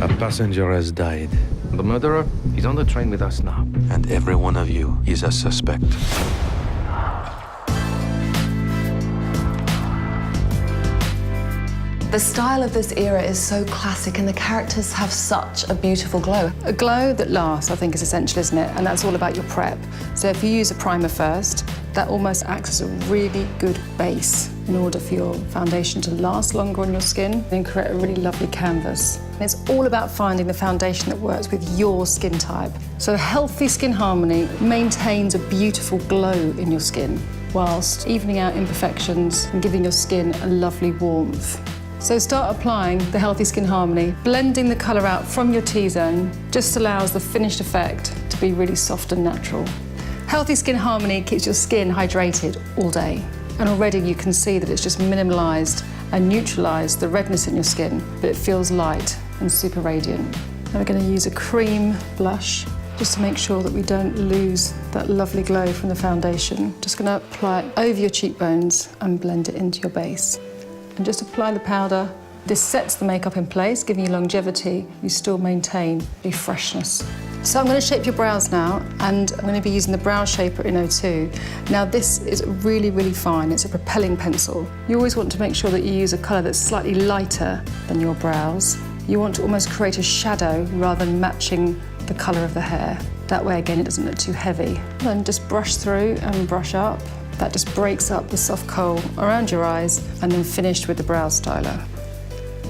A passenger has died. The murderer, he's on the train with us now. And every one of you is a suspect. The style of this era is so classic and the characters have such a beautiful glow. A glow that lasts, I think, is essential, isn't it? And that's all about your prep. So if you use a primer first, that almost acts as a really good base in order for your foundation to last longer on your skin and create a really lovely canvas. And it's all about finding the foundation that works with your skin type. So healthy skin harmony maintains a beautiful glow in your skin, whilst evening out imperfections and giving your skin a lovely warmth. So start applying the Healthy Skin Harmony. Blending the colour out from your T-zone just allows the finished effect to be really soft and natural. Healthy Skin Harmony keeps your skin hydrated all day. And already you can see that it's just minimalised and neutralised the redness in your skin, but it feels light and super radiant. Now we're going to use a cream blush just to make sure that we don't lose that lovely glow from the foundation. Just going to apply it over your cheekbones and blend it into your base. And just apply the powder. This sets the makeup in place, giving you longevity. You still maintain the freshness. So I'm going to shape your brows now, and I'm going to be using the Brow Shaper in 02. Now this is really, really fine. It's a propelling pencil. You always want to make sure that you use a colour that's slightly lighter than your brows. You want to almost create a shadow rather than matching the colour of the hair. That way, again, it doesn't look too heavy. Then just brush through and brush up. That just breaks up the soft kohl around your eyes, and then finished with the brow styler.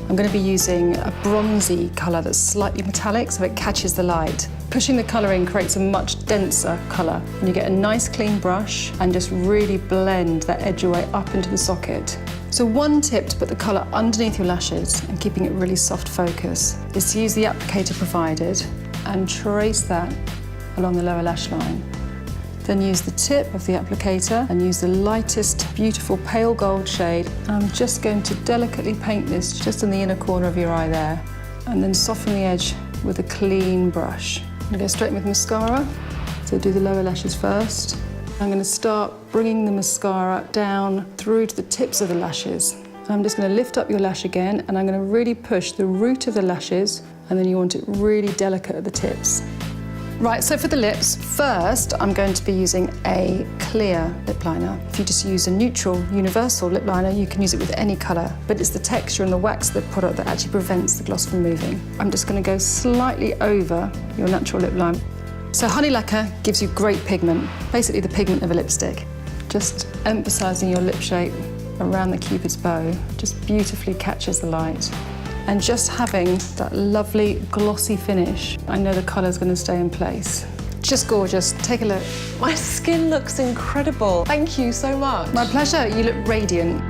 I'm going to be using a bronzy colour that's slightly metallic so it catches the light. Pushing the colour in creates a much denser colour, and you get a nice clean brush and just really blend that edge away up into the socket. So one tip to put the colour underneath your lashes and keeping it really soft focus is to use the applicator provided and trace that along the lower lash line. Then use the tip of the applicator and use the lightest, beautiful pale gold shade. And I'm just going to delicately paint this just in the inner corner of your eye there. And then soften the edge with a clean brush. I'm going to go straight with mascara. So do the lower lashes first. I'm going to start bringing the mascara down through to the tips of the lashes. I'm just going to lift up your lash again, and I'm going to really push the root of the lashes, and then you want it really delicate at the tips. Right, so for the lips, first I'm going to be using a clear lip liner. If you just use a neutral, universal lip liner, you can use it with any colour, but it's the texture and the wax of the product that actually prevents the gloss from moving. I'm just going to go slightly over your natural lip line. So honey lacquer gives you great pigment, basically the pigment of a lipstick. Just emphasising your lip shape around the Cupid's bow just beautifully catches the light. And just having that lovely glossy finish, I know the colour's going to stay in place. Just gorgeous. Take a look. My skin looks incredible. Thank you so much. My pleasure. You look radiant.